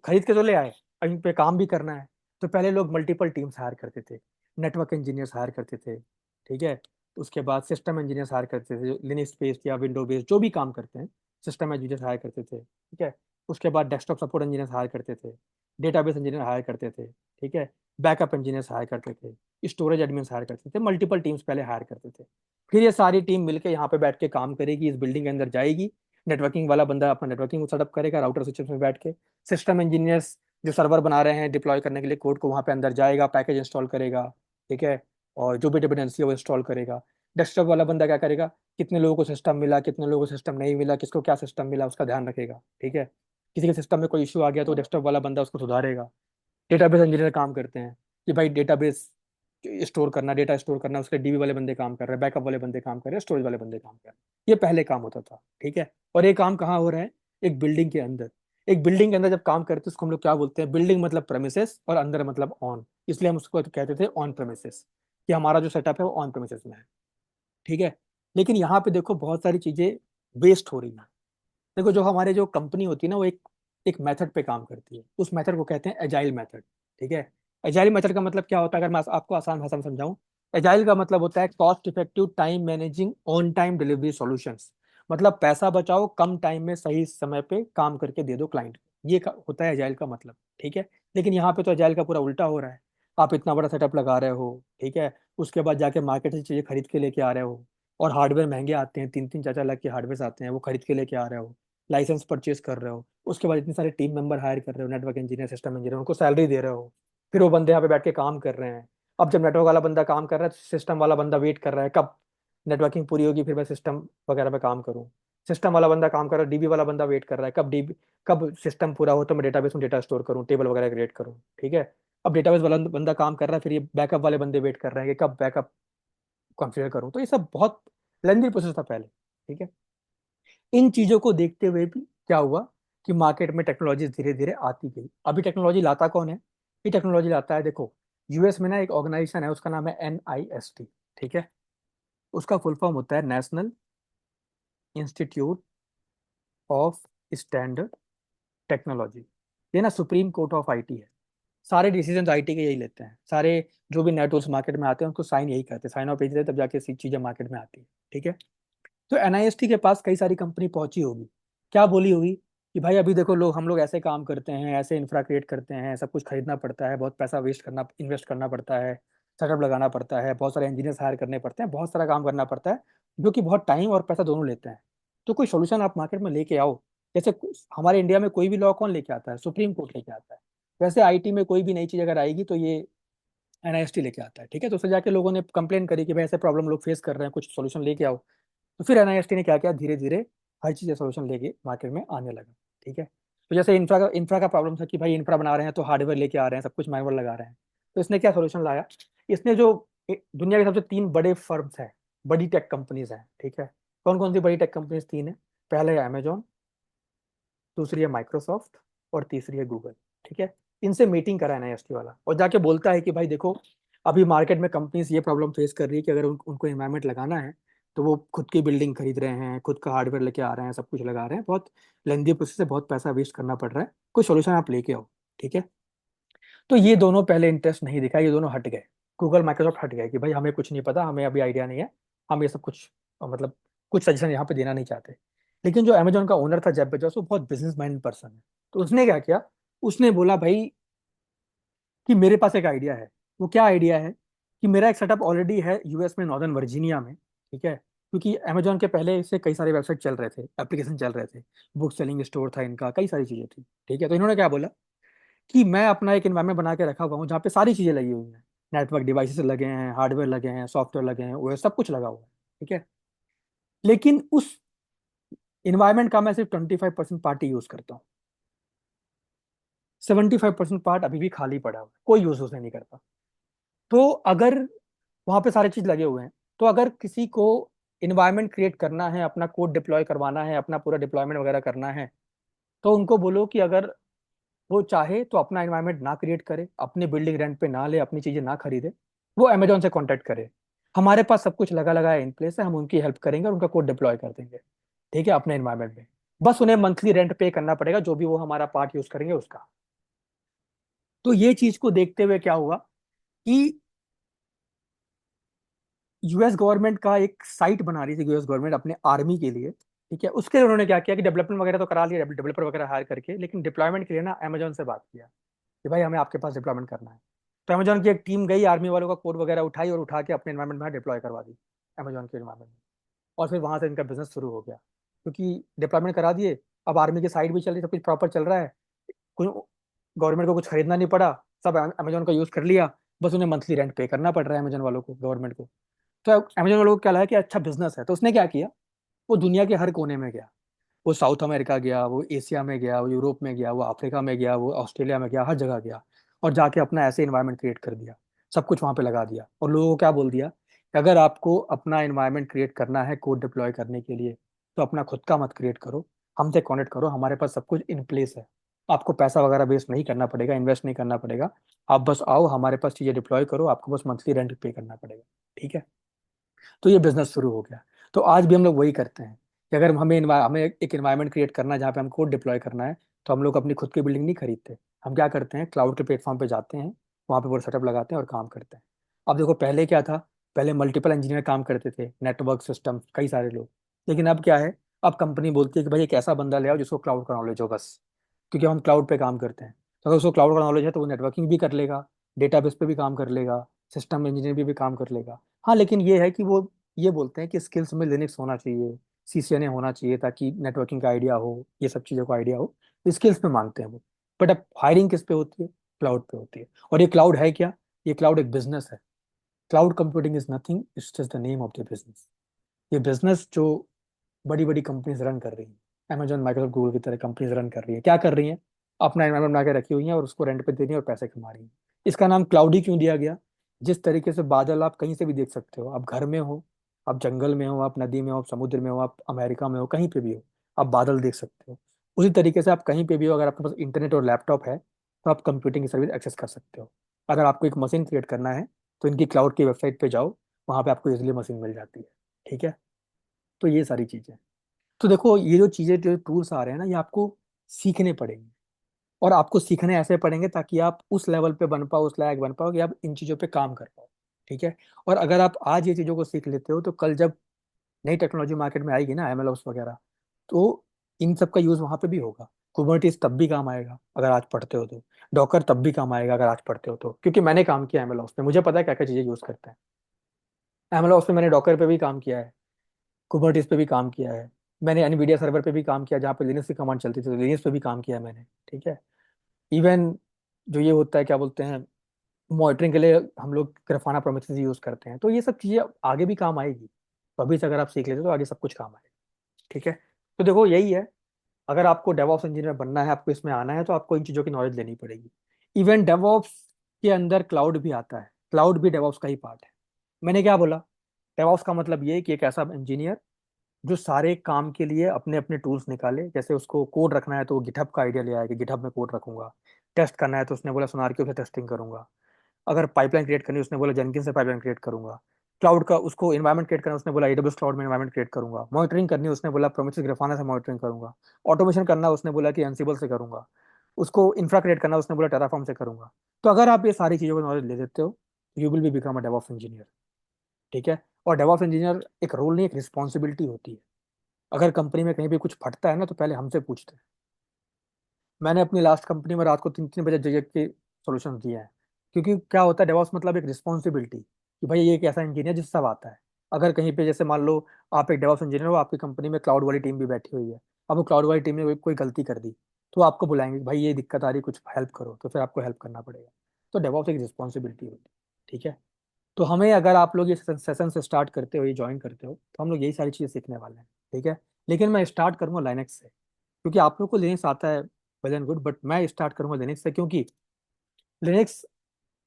खरीद के तो ले आए, अब इन पे काम भी करना है। तो पहले लोग मल्टीपल टीम्स हायर करते थे, नेटवर्क इंजीनियर्स हायर करते थे, ठीक है। उसके बाद सिस्टम इंजीनियर्स हायर करते थे, लिनक्स बेस्ड या विंडो बेस्ड जो भी काम करते हैं, सिस्टम इंजीनियर्स हायर करते थे, ठीक है। उसके बाद डेस्कटॉप सपोर्ट इंजीनियर्स हायर करते थे, डेटाबेस इंजीनियर हायर करते थे, ठीक है। बैकअप इंजीनियर्स हायर करते थे, स्टोरेज एडमिन्स हायर करते थे, मल्टीपल टीम्स पहले हायर करते थे। फिर ये सारी टीम मिलकर यहाँ पे बैठ के काम करेगी, इस बिल्डिंग के अंदर जाएगी, नेटवर्किंग वाला बंदा अपना नेटवर्किंग सेटअप करेगा राउटर स्विचेस में बैठ के, सिस्टम इंजीनियर्स जो सर्वर बना रहे हैं डिप्लॉय करने के लिए कोड को, वहाँ पे अंदर जाएगा, पैकेज इंस्टॉल करेगा, ठीक है। और जो भी डिपेंडेंसी है वो इंस्टॉल करेगा। डेस्कटॉप वाला बंदा क्या करेगा, कितने लोगों को सिस्टम मिला, कितने लोगों को सिस्टम नहीं मिला, किसको क्या सिस्टम मिला, उसका ध्यान रखेगा, ठीक है। किसी के सिस्टम में कोई इशू आ गया तो डेस्कटॉप वाला बंदा उसको सुधारेगा। डेटाबेस इंजीनियर काम करते हैं कि भाई डेटाबेस स्टोर करना, डेटा स्टोर करना, उसके DB वाले बंदे काम कर रहे हैं, बैकअप वाले बंदे काम कर रहे हैं, स्टोरेज वाले बंदे काम कर रहे हैं। ये पहले काम होता था, ठीक है। और ये काम कहाँ हो रहा है, एक बिल्डिंग के अंदर। एक बिल्डिंग के अंदर जब काम करते हैं उसको हम लोग क्या बोलते हैं, बिल्डिंग मतलब प्रेमिसेस और अंदर मतलब ऑन, इसलिए हम उसको कहते थे ऑन प्रेमिसेस, कि हमारा जो सेटअप है वो ऑन प्रेमिसेस में है, ठीक है। लेकिन यहाँ पे देखो बहुत सारी चीजें वेस्ट हो रही हैं। देखो जो हमारे जो कंपनी होती है ना, वो एक एक मेथड पे काम करती है, उस मेथड को कहते हैं एजाइल मेथड, ठीक है। एजाइल मेथड का मतलब क्या होता है, अगर मैं आपको आसान भाषा में समझाऊं, एजाइल का मतलब होता है cost effective time managing on time delivery solutions. मतलब पैसा बचाओ, कम टाइम में सही समय पे काम करके दे दो क्लाइंट को, ये होता है एजाइल का मतलब, ठीक है। लेकिन यहाँ पे तो एजाइल का पूरा उल्टा हो रहा है। आप इतना बड़ा सेटअप लगा रहे हो, ठीक है, उसके बाद जाके मार्केट से चीजें खरीद के लेके आ रहे हो, और हार्डवेयर महंगे आते हैं, 3 3 4 4 लाख के हार्डवेयर आते हैं, वो खरीद के लेके आ रहे हो, लाइसेंस परचेज कर रहे हो, उसके बाद इतने सारे टीम मेंबर हायर कर रहे हो, नेटवर्क इंजीनियर, सिस्टम इंजीनियर, उनको सैलरी दे रहे हो, फिर वो बंदे यहाँ पे बैठ के काम कर रहे हैं। अब जब नेटवर्क वाला बंदा काम कर रहा है तो सिस्टम वाला बंदा वेट कर रहा है कब नेटवर्किंग पूरी होगी, फिर मैं सिस्टम वगैरह पे काम करूँ। सिस्टम वाला बंदा काम कर रहा है, DB वाला बंदा वेट कर रहा है कब DB, कब सिस्टम पूरा हो तो मैं डेटाबेस में डेटा स्टोर करूँ, टेबल वगैरह क्रिएट करूँ, ठीक है। अब डेटाबेस वाला बंदा काम कर रहा है, फिर ये बैकअप वाले बंदे वेट कर रहे हैं कि कब बैकअप कॉन्फ़िगर करूँ, तो ये सब बहुत लेंदी प्रोसेस था पहले। ठीक है, इन चीज़ों को देखते हुए भी क्या हुआ कि मार्केट में टेक्नोलॉजी धीरे धीरे आती गई। अभी टेक्नोलॉजी लाता कौन है? ये टेक्नोलॉजी लाता है, देखो यूएस में ना एक ऑर्गेनाइजेशन है, उसका नाम है NIST। ठीक है, उसका फुल फॉर्म होता है national institute of standard technology. ये ना सुप्रीम कोर्ट ऑफ आईटी है, सारे डिसीजन आईटी के यही लेते हैं, सारे जो भी नए टूल्स मार्केट में आते हैं उनको साइन यही करते हैं, साइन ऑफ भेजते हैं तब जाके चीजें मार्केट में आती है। ठीक है, तो NIST के पास कई सारी कंपनी पहुंची होगी, क्या बोली होगी कि भाई अभी देखो लोग, हम लोग ऐसे काम करते हैं, ऐसे इंफ्रा क्रिएट करते हैं, सब कुछ खरीदना पड़ता है, बहुत पैसा वेस्ट करना, इन्वेस्ट करना पड़ता है, सेटअप लगाना पड़ता है, बहुत सारे इंजीनियर्स हायर करने पड़ते हैं, बहुत सारा काम करना पड़ता है, जो कि बहुत टाइम और पैसा दोनों लेते हैं। तो कोई सोल्यूशन आप मार्केट में लेके आओ। जैसे हमारे इंडिया में कोई भी लॉ कौन लेके आता है? सुप्रीम कोर्ट लेके आता है। वैसे आईटी में कोई भी नई चीज अगर आएगी तो ये NIST लेके आता है। ठीक है, तो उससे जाके लोगों ने कंप्लेन करी कि भाई ऐसे प्रॉब्लम लोग फेस कर रहे हैं, कुछ सोल्यूशन लेके आओ। तो फिर NIST ने क्या किया, धीरे धीरे हर चीज़ सोल्यूशन लेके मार्केट में आने लगा। ठीक है, तो जैसे इंफ्रा का प्रॉब्लम था कि भाई इंफ्रा बना रहे हैं तो हार्डवेयर लेके आ रहे हैं, सब कुछ मैनुअल लगा रहे हैं, तो इसने क्या सोल्यूशन लाया? इसने जो दुनिया के सबसे 3 बड़े फर्म्स हैं, बड़ी टेक कंपनीज हैं। ठीक है, कौन कौन सी बड़ी टेक कंपनीज 3 है? पहले है अमेजोन, दूसरी है माइक्रोसॉफ्ट, और तीसरी है गूगल। ठीक है, इनसे मीटिंग करा NIST वाला, और जाके बोलता है कि भाई देखो अभी मार्केट में कंपनीज ये प्रॉब्लम फेस कर रही है कि अगर उनको इन्वायरमेंट लगाना है तो वो खुद की बिल्डिंग खरीद रहे हैं, खुद का हार्डवेयर लेके आ रहे हैं, सब कुछ लगा रहे हैं, बहुत लेंदी प्रोसेस है, बहुत पैसा वेस्ट करना पड़ रहा है, कोई सोल्यूशन आप लेके आओ। ठीक है, तो ये दोनों पहले इंटरेस्ट नहीं दिखा, ये दोनों हट गए। गूगल माइक्रोसॉफ्ट हट गए कि भाई हमें कुछ नहीं पता, हमें अभी आइडिया नहीं है, हम ये सब कुछ मतलब कुछ सजेशन यहाँ पे देना नहीं चाहते। लेकिन जो अमेजोन का ओनर था जेफ बेजोस, वो बहुत बिजनेस माइंड पर्सन है, तो उसने क्या किया, उसने बोला भाई कि मेरे पास एक आइडिया है। वो क्या आइडिया है कि मेरा एक सेटअप ऑलरेडी है यूएस में, नॉर्दर्न वर्जीनिया में। ठीक है, क्योंकि अमेजोन के पहले से कई सारे वेबसाइट चल रहे थे, एप्लीकेशन चल रहे थे, बुक सेलिंग स्टोर था इनका, कई सारी चीजें थी। ठीक है, तो इन्होंने क्या बोला कि मैं अपना एक इन्वायरमेंट बना के रखा हुआ हूँ जहाँ पे सारी चीजें लगी हुई हैं, नेटवर्क डिवाइसेस लगे हैं, हार्डवेयर लगे हैं, सॉफ्टवेयर लगे हैं, वो सब कुछ लगा हुआ है। ठीक है, लेकिन उस इन्वायरमेंट का मैं सिर्फ 25% पार्ट ही यूज करता हूँ, 75% पार्ट अभी भी खाली पड़ा हुआ है, कोई यूज उसे नहीं करता। तो अगर वहां पे सारी चीज लगे हुए हैं, तो अगर किसी को इन्वायरमेंट क्रिएट करना है, अपना कोड डिप्लॉय करवाना है, अपना पूरा डिप्लॉयमेंट वगैरह करना है, तो उनको बोलो कि अगर वो चाहे तो अपना इन्वायरमेंट ना क्रिएट करे, अपनी बिल्डिंग रेंट पे ना ले, अपनी चीजें ना खरीदे, वो अमेजोन से कॉन्टेक्ट करे। हमारे पास सब कुछ लगा लगा है, इन प्लेस है, हम उनकी हेल्प करेंगे और उनका कोड डिप्लॉय कर देंगे। ठीक है, अपने इन्वायरमेंट में बस उन्हें मंथली रेंट पे करना पड़ेगा, जो भी वो हमारा पार्ट यूज करेंगे उसका। तो ये चीज को देखते हुए क्या हुआ कि यूएस गवर्नमेंट का एक साइट बना रही थी यूएस गवर्नमेंट अपने आर्मी के लिए। ठीक है, उसके लिए उन्होंने क्या किया कि डेवलपमेंट वगैरह तो करा लिया, डेवलपर वगैरह हायर करके, लेकिन डिप्लॉयमेंट के लिए ना अमेजोन से बात किया कि भाई हमें आपके पास डिप्लॉयमेंट करना है। तो अमेजोन की एक टीम गई, आर्मी वालों का कोड वगैरह उठाई और उठा के अपने इन्वायरमेंट में डिप्लॉय करवा दी, अमेजोन के इन्वायरमेंट में। और फिर वहां से इनका बिजनेस शुरू हो गया, क्योंकि डिप्लॉयमेंट करा दिए, अब आर्मी की साइट भी चल रही, सब कुछ प्रॉपर चल रहा है, कोई गवर्नमेंट को कुछ खरीदना नहीं पड़ा, सब अमेजोन का यूज कर लिया, बस उन्हें मंथली रेंट पे करना पड़ रहा है अमेजोन वालों को, गवर्नमेंट को। तो अमेजोन वालों को क्या लगा कि अच्छा बिजनेस है, तो उसने क्या किया, वो दुनिया के हर कोने में गया, वो साउथ अमेरिका गया, वो एशिया में गया, वो यूरोप में गया, वो अफ्रीका में गया, वो ऑस्ट्रेलिया में गया, हर जगह गया, और जाके अपना ऐसे इन्वायरमेंट क्रिएट कर दिया, सब कुछ वहां पे लगा दिया, और लोगों को क्या बोल दिया कि अगर आपको अपना इन्वायरमेंट क्रिएट करना है कोड डिप्लॉय करने के लिए, तो अपना खुद का मत क्रिएट करो, हमसे कॉन्टेक्ट करो, हमारे पास सब कुछ इन प्लेस है, आपको पैसा वगैरह वेस्ट नहीं करना पड़ेगा, इन्वेस्ट नहीं करना पड़ेगा, आप बस आओ हमारे पास चीजें डिप्लॉय करो, आपको बस मंथली रेंट पे करना पड़ेगा। ठीक है, तो ये बिजनेस शुरू हो गया। तो आज भी हम लोग वही करते हैं कि अगर हमें एक इन्वायरमेंट क्रिएट करना है जहाँ पे हम कोड डिप्लॉय करना है, तो हम लोग अपनी खुद की बिल्डिंग नहीं खरीदते, हम क्या करते हैं, क्लाउड के प्लेटफॉर्म पे जाते हैं, वहाँ पे पूरा सेटअप लगाते हैं और काम करते हैं। अब देखो पहले क्या था, पहले मल्टीपल इंजीनियर काम करते थे, नेटवर्क सिस्टम कई सारे लोग, लेकिन अब क्या है, अब कंपनी बोलती है कि भाई एक ऐसा बंदा ले आओ जिसको क्लाउड का नॉलेज हो बस, क्योंकि हम क्लाउड पे काम करते हैं। तो अगर उसको क्लाउड का नॉलेज है तो वो नेटवर्किंग भी कर लेगा, डेटाबेस पे भी काम कर लेगा, सिस्टम इंजीनियर भी काम कर लेगा। हाँ, लेकिन ये है कि वो ये बोलते हैं कि स्किल्स में लिनक्स होना चाहिए, CCNA होना चाहिए, ताकि नेटवर्किंग का आइडिया हो, ये सब चीज़ों का आइडिया हो, स्किल्स पे मांगते हैं वो। बट अब हायरिंग किस पे होती है? क्लाउड पे होती है। और ये क्लाउड है क्या? ये क्लाउड एक बिजनेस है। Cloud computing is nothing, it's just the name of the business. ये बिजनेस जो बड़ी बड़ी कंपनीज रन कर रही हैं, अमेजॉन माइक्रोसॉफ्ट गूगल की तरह कंपनीज रन कर रही हैं, क्या कर रही हैं, अपना एनवायरमेंट बना के रखी हुई हैं और उसको रेंट पे दे रही हैं और पैसे कमा रही हैं। इसका नाम क्लाउड ही क्यों दिया गया? जिस तरीके से बादल आप कहीं से भी देख सकते हो, आप घर में हो, आप जंगल में हो, आप नदी में हो, आप समुद्र में हो, आप अमेरिका में हो, कहीं पे भी हो, आप बादल देख सकते हो। उसी तरीके से आप कहीं पे भी हो, अगर आपके पास इंटरनेट और लैपटॉप है तो आप कंप्यूटिंग की सर्विस एक्सेस कर सकते हो। अगर आपको एक मशीन क्रिएट करना है तो इनकी क्लाउड की वेबसाइट पे जाओ, वहाँ पे आपको इजिली मशीन मिल जाती है। ठीक है, तो ये सारी चीज़ें। तो देखो, ये जो चीज़ें, जो टूल्स आ रहे हैं ना, ये आपको सीखने पड़ेंगे, और आपको सीखने ऐसे पड़ेंगे ताकि आप उस लेवल पे बन पाओ, उस लायक बन पाओ कि आप इन चीज़ों पे काम कर पाओ। ठीक है, और अगर आप आज ये चीज़ों को सीख लेते हो तो कल जब नई टेक्नोलॉजी मार्केट में आएगी ना, एमएलओस वगैरह, तो इन सब का यूज़ वहाँ पे भी होगा। कुबरनीटिस तब भी काम आएगा अगर आज पढ़ते हो तो, डॉकर तब भी काम आएगा अगर आज पढ़ते हो तो, क्योंकि मैंने काम किया एमएलओस में, मुझे पता है क्या क्या चीज़ें यूज़ करते हैं। एमएलओस में मैंने डॉकर पे भी काम किया है, कुबरनीटिस पे भी काम किया है, मैंने एनवीडिया सर्वर पे भी काम किया जहाँ पे लिनक्स की कमांड चलती थी, तो लिनक्स पे भी काम किया है मैंने। ठीक है, इवन जो ये होता है, क्या बोलते हैं, मॉनिटरिंग के लिए हम लोग ग्राफाना प्रोमिसेस यूज करते हैं, तो ये सब चीजें आगे भी काम आएगी। तो अभी से अगर आप सीख लेते हो तो आगे सब कुछ काम आएगा। ठीक है, तो देखो यही है, अगर आपको डेवऑप्स इंजीनियर बनना है, आपको इसमें आना है, तो आपको इन चीजों की नॉलेज लेनी पड़ेगी। इवन डेवऑप्स के अंदर क्लाउड भी आता है, क्लाउड भी डेवऑप्स का ही पार्ट है। मैंने क्या बोला, डेवऑप्स का मतलब ये है कि एक ऐसा इंजीनियर जो सारे काम के लिए अपने अपने टूल्स निकाले, जैसे उसको कोड रखना है तो वो गिटहब का आइडिया ले आया कि गिटहब में कोड रखूंगा, टेस्ट करना है तो उसने बोला सोनारिक्यू से टेस्टिंग करूंगा, अगर पाइपलाइन क्रिएट करनी है उसने बोला जेनकिन से पाइपलाइन क्रिएट करूंगा, क्लाउड का उसको एनवायरमेंट क्रिएट करना है उसने बोला एडब्ल्यूएस क्लाउड में एनवायरमेंट क्रिएट करूंगा, मॉनिटरिंग करनी है उसने बोला प्रोमिथिस ग्राफाना से मॉनिटरिंग करूंगा, ऑटोमेशन करना है उसने बोला कि एंसिबल से करूंगा, उसको इंफ्रा क्रिएट करना है उसने बोला टेराफॉर्म से करूंगा। तो अगर आप ये सारी चीज़ों का नॉलेज ले लेते हो, you will be become a DevOps engineer. ठीक है, और डेवऑप्स इंजीनियर एक रोल नहीं, एक रिस्पॉन्सिबिलिटी होती है। अगर कंपनी में कहीं भी कुछ फटता है ना, तो पहले हमसे पूछते हैं। मैंने अपनी लास्ट कंपनी में रात को 3-3 बजे जग के सॉल्यूशन दिए हैं, क्योंकि क्या होता है, डेवॉप्स मतलब एक रिस्पॉन्सिबिलिटी कि भाई ये एक ऐसा इंजीनियर जिससे सब आता है। अगर कहीं पे जैसे मान लो आप एक डेवॉप्स इंजीनियर हो, आपकी कंपनी में क्लाउड वाली टीम भी बैठी हुई है, अब वो क्लाउड वाली टीम ने कोई गलती कर दी, तो आपको बुलाएंगे कि भाई ये दिक्कत आ रही, कुछ हेल्प करो, तो फिर आपको हेल्प करना पड़ेगा। तो डेवॉप्स एक रिस्पॉन्सिबिलिटी होती है। ठीक है, तो हमें, अगर आप लोग ये सेशन से स्टार्ट करते हो, ये ज्वाइन करते हो, तो हम लोग यही सारी चीज़ें सीखने वाले हैं। ठीक है, लेकिन मैं स्टार्ट करूंगा लाइनेक्स से, क्योंकि आप लोग को लिनक्स आता है, वेल एंड गुड, बट मैं स्टार्ट करूंगा लिनक्स से, क्योंकि लिनक्स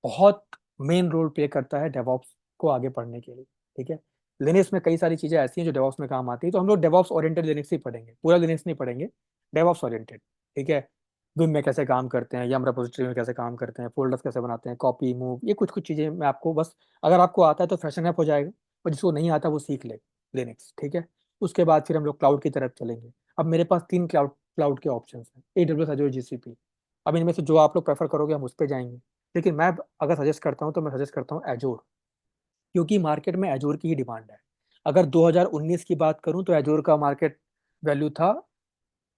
बहुत मेन रोल प्ले करता है डेवॉप्स को आगे पढ़ने के लिए। ठीक है, लिनक्स में कई सारी चीजें ऐसी हैं जो डेवॉप्स में काम आती है, तो हम लोग डेवॉप्स ओरिएंटेड लिनक्स ही पढ़ेंगे, पूरा लिनक्स नहीं पढ़ेंगे, डेवॉप्स ओरिएंटेड। ठीक है, विम में कैसे काम करते हैं, यम रेपोजिटरी में कैसे काम करते हैं, फोल्डर्स कैसे बनाते हैं, कॉपी मूव, ये कुछ कुछ चीजें मैं आपको बस, अगर आपको आता है तो फ्रेशन अप हो जाएगा, और जिसको नहीं आता वो सीख ले लिनक्स। ठीक है, उसके बाद फिर हम लोग क्लाउड की तरफ चलेंगे। अब मेरे पास 3 क्लाउड क्लाउड के ऑप्शन हैं, AWS, Azure, GCP। अब इनमें से जो आप लोग प्रेफर करोगे हम उस पर जाएंगे, लेकिन मैं अगर सजेस्ट करता हूँ तो मैं सजेस्ट करता हूँ एजोर, क्योंकि मार्केट में एजोर की ही डिमांड है। अगर 2019 की बात करूं तो एजोर का मार्केट वैल्यू था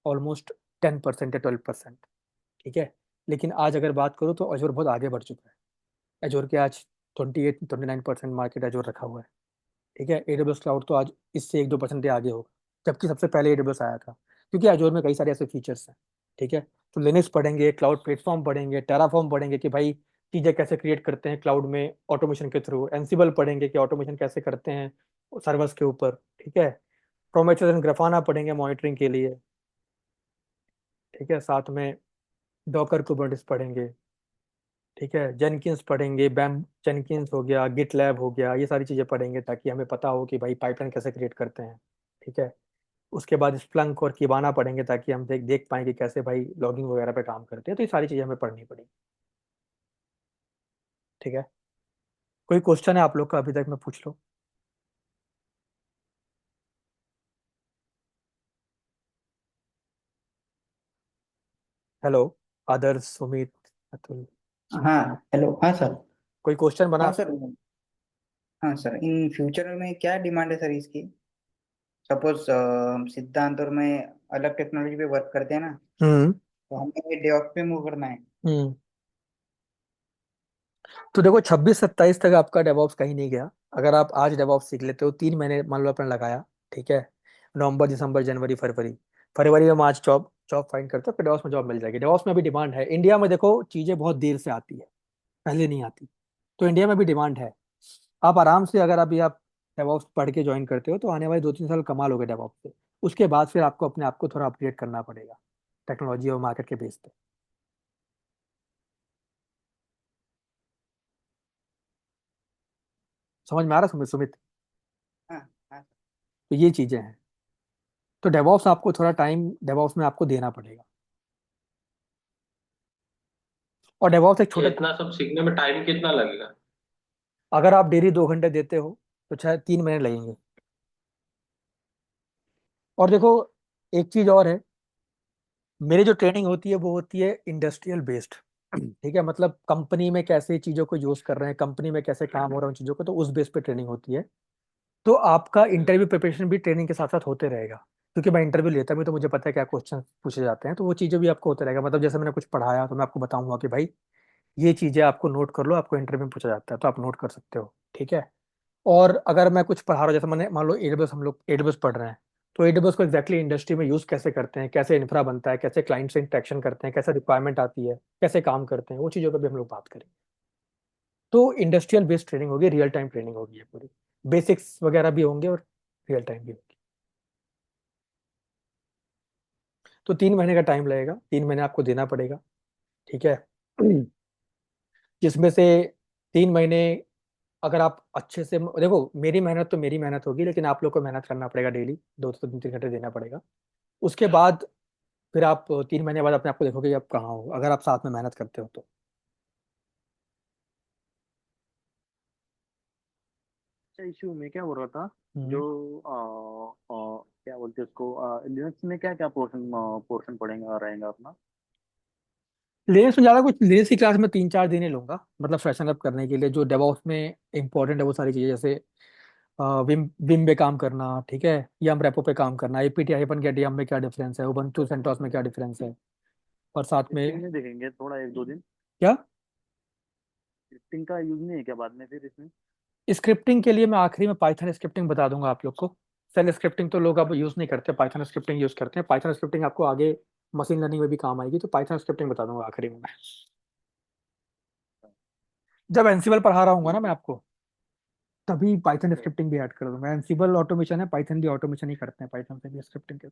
ऑलमोस्ट 10% या 12%। ठीक है, लेकिन आज अगर बात करूं तो एजोर बहुत आगे बढ़ चुका है, एजोर के आज 28-29% मार्केट एजोर रखा हुआ है। ठीक है, AWS क्लाउड तो आज इससे 1-2% आगे होगा, जबकि सबसे पहले AWS आया था, क्योंकि एजोर में कई सारे ऐसे फीचर्स हैं। ठीक है, तो लिनक्स पढ़ेंगे, क्लाउड प्लेटफॉर्म पढ़ेंगे, टेराफॉर्म पढ़ेंगे कि भाई चीज़ें कैसे क्रिएट करते हैं क्लाउड में ऑटोमेशन के थ्रू, एंसिबल पढ़ेंगे कि ऑटोमेशन कैसे करते हैं सर्वर्स के ऊपर। ठीक है, प्रोमेथेस एंड ग्राफाना पढ़ेंगे मॉनिटरिंग के लिए। ठीक है, साथ में डॉकर कुबरनेटिस पढ़ेंगे। ठीक है, जेनकिंस पढ़ेंगे, बैम जेनकिंस हो गया, गिट लैब हो गया, ये सारी चीज़ें पढ़ेंगे ताकि हमें पता हो कि भाई पाइपलाइन कैसे क्रिएट करते हैं। ठीक है, उसके बाद स्प्लंक और किबाना पढ़ेंगे ताकि हम देख देख पाएं कि कैसे भाई लॉगिंग वगैरह पे काम करते हैं, तो ये सारी चीज़ें हमें पढ़नी पड़ेगी। ठीक है, कोई क्वेश्चन है आप लोग का अभी तक, मैं पूछ लो। हेलो, आदर्श, सुमित, अतुल, हाँ हेलो, हाँ सर। कोई क्वेश्चन बना? हाँ सर। हाँ सर, इन फ्यूचर में क्या डिमांड है सर इसकी? सपोज सिद्धांत और मैं अलग टेक्नोलॉजी पे वर्क करते हैं ना, हम्म। तो हमें डेवऑप्स पे मूव करना है। हम्म, तो देखो 26-27 तक आपका डेवॉप्स कहीं नहीं गया। अगर आप आज डेवॉप्स सीख लेते हो, 3 महीने मान लो आपने लगाया, ठीक है, नवंबर, दिसंबर, जनवरी, फरवरी, फरवरी में आज जॉब जॉब फाइंड करते हो, फिर डेवॉप्स में जॉब मिल जाएगी। डेवॉप्स में भी डिमांड है इंडिया में, देखो चीज़ें बहुत देर से आती है, पहले नहीं आती, तो इंडिया में भी डिमांड है। आप आराम से, अगर अभी आप डेवॉप्स पढ़ के ज्वाइन करते हो तो आने वाले 2-3 साल कमा लोगे डेवॉप्स से। उसके बाद फिर आपको अपने आप को थोड़ा अपग्रेड करना पड़ेगा टेक्नोलॉजी और मार्केट के बेस पे। समझ में आ रहा है सुमित सुमित? हाँ हाँ सर। तो ये चीजें हैं। तो डेवॉप्स आपको थोड़ा टाइम डेवॉप्स में आपको देना पड़ेगा। और डेवॉप्स एक ये छोटा, इतना सब सीखने में टाइम कितना लगेगा? अगर आप डेली 2 घंटे देते हो तो शायद 3 महीने लगेंगे। और देखो, एक चीज और है, मेरी जो ट्रेनिंग होती है वो होती है इंडस्ट्रियल बेस्ड। ठीक है, मतलब कंपनी में कैसे चीजों को यूज कर रहे हैं, कंपनी में कैसे काम हो रहा है उन चीजों को, तो उस बेस पे ट्रेनिंग होती है। तो आपका हम्म। इंटरव्यू प्रिपरेशन भी ट्रेनिंग के साथ साथ होते रहेगा। क्योंकि मैं इंटरव्यू लेता भी तो मुझे पता है क्या क्वेश्चन पूछे जाते हैं, तो वो चीजें भी आपको होते रहेगा। मतलब जैसे मैंने कुछ पढ़ाया तो मैं आपको बताऊंगा कि भाई ये चीजें आपको नोट कर लो, आपको इंटरव्यू में पूछा जाता है तो आप नोट कर सकते हो। ठीक है। और अगर मैं कुछ पढ़ा रहा हूँ, जैसे मैंने मान लो एडब्ल्यूएस, हम लोग एडब्ल्यूएस पढ़ रहे हैं, तो एडब्ल्यूएस को एग्जैक्टली इंडस्ट्री में यूज कैसे करते हैं, कैसे इंफ्रा बनता है, कैसे क्लाइंट से इंटरेक्शन करते हैं, कैसे रिक्वायरमेंट आती है, कैसे काम करते हैं, वो चीज़ों पर भी हम लोग बात करेंगे। तो इंडस्ट्रियल बेस्ड ट्रेनिंग होगी, रियल टाइम ट्रेनिंग होगी ये पूरी। बेसिक्स वगैरह भी होंगे और रियल टाइम भी होगी। तो 3 महीने का टाइम लगेगा, 3 महीने आपको देना पड़ेगा। ठीक है। जिसमें से 3 महीने अगर आप अच्छे से देखो, मेरी मेहनत तो मेरी मेहनत होगी, लेकिन आप लोग को मेहनत करना पड़ेगा, डेली 2 से 3 घंटे देना पड़ेगा। उसके बाद फिर आप 3 महीने बाद अपने आप को देखोगे कि आप कहाँ हो, अगर आप साथ में मेहनत करते हो तो। अच्छा, इशू में क्या हो रहा था, हम्म। जो क्या बोलते हैं उसको, लिनक्स में क्या क्या पोर्शन पोर्शन पढ़ेगा रहेगा अपना? लिनक्स में ज़्यादा कुछ, लिनक्स की क्लास में 3-4 दिन ही लूंगा, मतलब फ्रेशन अप करने के लिए। जो डेवऑप्स में इंपॉर्टेंट है वो सारी चीज़ें, जैसे विम विम पे काम करना, ठीक है, यम रेपो पे काम करना, एपीटी हाइपन गेट यम में क्या डिफरेंस है, उबंटू सेंटोस में क्या डिफरेंस है, और साथ में स्क्रिप्टिंग में देखेंगे थोड़ा, 1 2 दिन। क्या। स्क्रिप्टिंग का यूज नहीं है क्या बाद में फिर इसमें? स्क्रिप्टिंग के लिए मैं आखिरी में पाइथन स्क्रिप्टिंग बता दूंगा आप लोग को। सेल स्क्रिप्टिंग तो लोग अब यूज़ नहीं करते, पाइथन स्क्रिप्टिंग यूज़ करते हैं। पाइथन स्क्रिप्टिंग आपको आगे मशीन लर्निंग में भी काम आएगी, तो पाइथन स्क्रिप्टिंग बता दूंगा आखिरी में मैं, जब एनसीबल पढ़ा रहा हूँ ना ठीक मैं है। आपको, तभी पाइथन अच्छा। स्क्रिप्टिंग भी ऐड कर दूंगा। एनसीबल ऑटोमेशन है, पाइथन भी ऑटोमेशन ही करते हैं, पाइथन से भी स्क्रिप्टिंग के।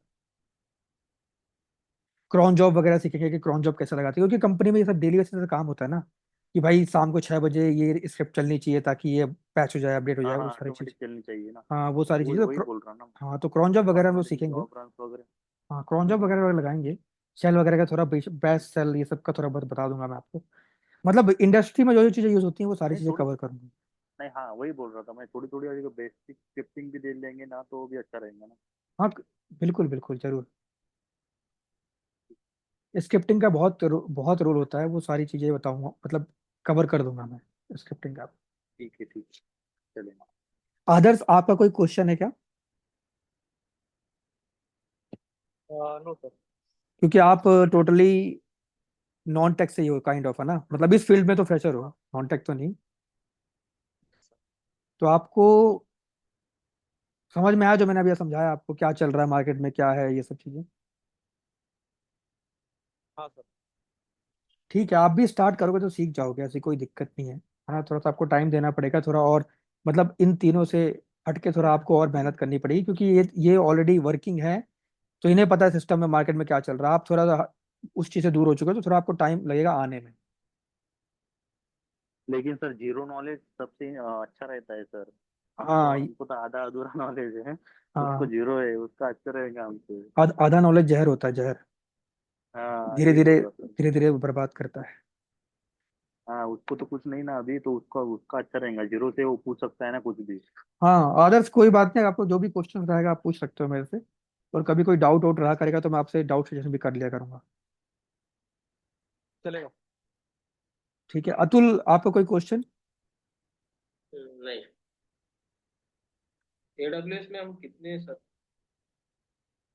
क्रॉन जॉब वगैरह सीखेंगे कि क्रॉन जॉब कैसे लगाते हैं, क्योंकि कंपनी में ये सब डेली बेसिस पे काम होता है ना, कि भाई शाम को 6 बजे ये स्क्रिप्ट चलनी चाहिए ताकि ये पैच हो जाए, अपडेट हो हाँ जाए, वो हाँ, सारी चीज। ऑटोमेटिक चलनी चाहिए ना। हाँ वो सारी वही चीजें वही बोल रहा हूँ ना। हाँ, तो क्रॉन जॉब वगैरह हम लोग ऑटोमेटिक सीखेंगे। जॉब रन वगैरह। हाँ क्रॉन जॉब वगैरह लगाएंगे। शेल वगैरह का थोड़ा, बेस्ट सेल ये सब का थोड़ा बहुत बता दूंगा मैं आपको। मतलब इंडस्ट्री में जो जो चीजें यूज होती हैं वो सारी नहीं चीजें थोड़ी, कवर करूंगा। नहीं हाँ वही बोल रहा था मैं, थोड़ी थोड़ी अगर बेसिक स्क्रिप्टिंग भी दे लेंगे ना तो वो भी अच्छा रहेगा ना। हाँ बिल्कुल बिल्कुल जरूर। स्क्रिप्टिंग का बहुत रोल होता है, वो सारी चीजें बताऊंगा, मतलब कवर कर दूंगा मैं स्क्रिप्टिंग का। ठीक है, ठीक है, चलेगा। आदर्श, आपका कोई क्वेश्चन है क्या? No sir. क्योंकि आप टोटली नॉन टेक से ही हो, काइंड ऑफ, है ना, मतलब इस फील्ड में तो फ्रेशर हो, नॉन टेक तो नहीं। तो आपको समझ में आया जो मैंने अभी समझाया आपको, क्या चल रहा है मार्केट में, क्या है ये सब चीजें? हाँ सर। ठीक है, आप भी स्टार्ट करोगे तो सीख जाओगे, ऐसी कोई दिक्कत नहीं है ना। थोड़ा सा आपको टाइम देना पड़ेगा थोड़ा और, मतलब इन तीनों से हटके थोड़ा आपको और मेहनत करनी पड़ेगी, क्योंकि ये ऑलरेडी वर्किंग है, तो इन्हें पता है सिस्टम में, मार्केट में क्या चल रहा है। आप थोड़ा सा उस चीज से दूर हो चुके हो, तो थोड़ा आपको टाइम लगेगा आने में। लेकिन सर जीरो नॉलेज सबसे अच्छा रहता है सर। हमको हाँ हमको तो आधा अधूरा नॉलेज है। उसको हाँ, जीरो है, उसका अच्छा रहेगा हमसे। आधा नॉलेज जहर होता है, जहर, हाँ धीरे यही धीरे बोल रहा था। धीरे धीरे बर्बाद करता है। हाँ उसको तो कुछ नहीं ना अभी, तो उसका उसका अच्छा रहेगा, जीरो से वो पूछ सकता है ना कुछ भी। हाँ आदर्श, कोई बात नहीं, आपको जो भी क्वेश्चन रहेगा आप पूछ सकते हो मेरे से। और कभी कोई डाउट आउट रहा करेगा तो मैं आपसे डाउट सजेशन भी कर लिया करूंगा। चलेगा। ठीक है अतुल, आपका कोई क्वेश्चन? नहीं। एडब्ल्यूएस में हम कितने सर?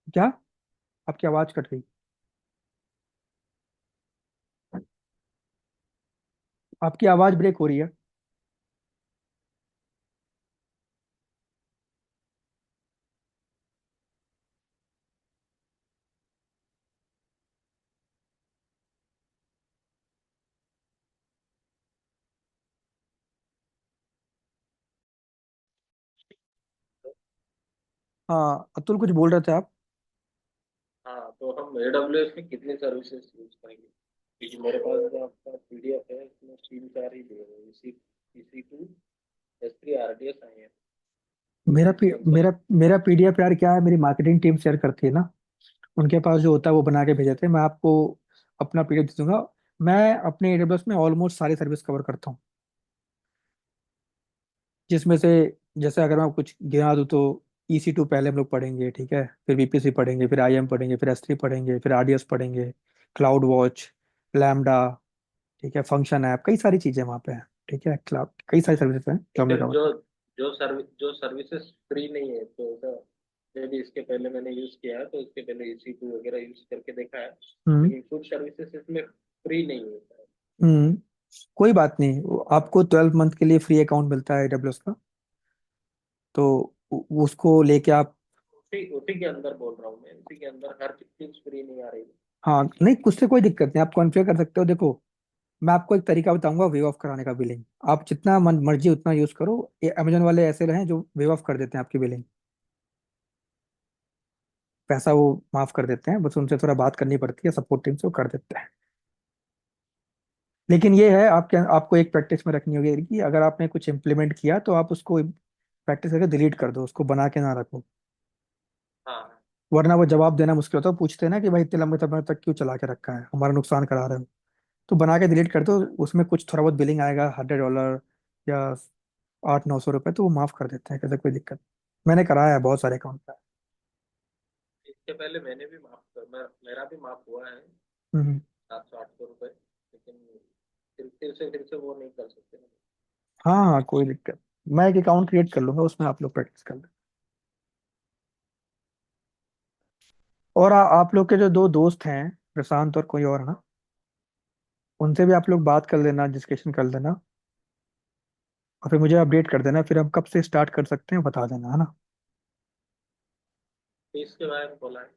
क्या? आपकी आवाज कट गई, आपकी आवाज ब्रेक हो रही है। हाँ अतुल, कुछ बोल रहे थे आप? हाँ, तो हम एडब्ल्यूएस में कितनी सर्विसेज यूज करेंगे? क्योंकि मेरे पास जो आपका पीडीएफ है इसमें 3 4 ही दिए हुए हैं, EC2, S3 RDS आए हैं। मेरा पी, कंसोल। मेरा मेरा पीडीएफ यार क्या है, मेरी मार्केटिंग टीम शेयर करती है ना, उनके पास जो होता है वो बना के भेजते हैं। मैं आपको अपना पीडीएफ दे दूंगा। मैं अपने एडब्ल्यूएस में ऑलमोस्ट सारी सर्विस कवर करता हूँ, जिसमें से जैसे अगर मैं कुछ गिना दूँ तो EC2 पहले हम लोग पढ़ेंगे, ठीक है, फिर VPC पढ़ेंगे, फिर IAM पढ़ेंगे, फिर S3 पढ़ेंगे, फिर RDS पढ़ेंगे, क्लाउड वॉच, लैम्डा, ठीक है, फंक्शन ऐप, कई सारी चीजें वहाँ पे हैं। ठीक है, क्लाउड कई सारी सर्विसेज हैं जो हमने फिर कवर। जो सर्विसेज फ्री नहीं है तो ऐसा, मे भी इसके पहले मैंने यूज किया है तो इसके पहले EC2 वगैरह यूज करके देखा है, हम्म। लेकिन कुछ सर्विसेज इसमें फ्री नहीं होता है। हम्म। कोई बात नहीं, आपको 12 मंथ के लिए फ्री अकाउंट मिलता है AWS का, तो उसको लेके आप। उसी उसी के अंदर बोल रहा हूँ मैं, उसी के अंदर हर चीज फ्री नहीं आ रही। हाँ नहीं, उससे कोई दिक्कत नहीं, आप कॉन्फ़िगर कर सकते हो। देखो, मैं आपको एक तरीका बताऊंगा वेव ऑफ कराने का बिलिंग। आप जितना मन मर्जी उतना यूज करो। ये अमेजोन वाले ऐसे हैं जो वेव ऑफ कर देते हैं आपकी बिलिंग, पैसा वो माफ कर देते हैं, बस उनसे थोड़ा बात करनी पड़ती है, सपोर्ट टीम से, वो कर देते हैं। लेकिन ये है, आपके आपको एक प्रैक्टिस में रखनी होगी कि अगर आपने कुछ इम्प्लीमेंट किया तो आप उसको प्रैक्टिस करके डिलीट कर दो, उसको बना के ना रखो। हाँ। वरना वो जवाब देना मुश्किल होता है, पूछते हैं ना कि भाई इतने लंबे समय तक क्यों चला के रखा है, हमारा नुकसान करा रहे हो। तो बना के डिलीट कर दो, उसमें कुछ थोड़ा बहुत बिलिंग आएगा, $100 या 800-900 रुपए, तो वो माफ कर देते हैं, कैसे कोई दिक्कत। मैंने कराया है बहुत सारे अकाउंट पे। इसके पहले मैंने भी मेरा भी माफ हुआ है, हम्म। 700-800 रुपए, लेकिन फिर से वो नहीं कर सकते ना। हाँ हाँ, कोई दिक्कत। मैं एक अकाउंट क्रिएट कर लूंगा, उसमें आप लोग प्रैक्टिस कर लें। और आप लोग के जो दो दोस्त हैं, प्रशांत और कोई और है ना, उनसे भी आप लोग बात कर लेना, डिस्कशन कर लेना, और फिर मुझे अपडेट कर देना, फिर हम कब से स्टार्ट कर सकते हैं बता देना, है ना। फीस के बारे में बोला है।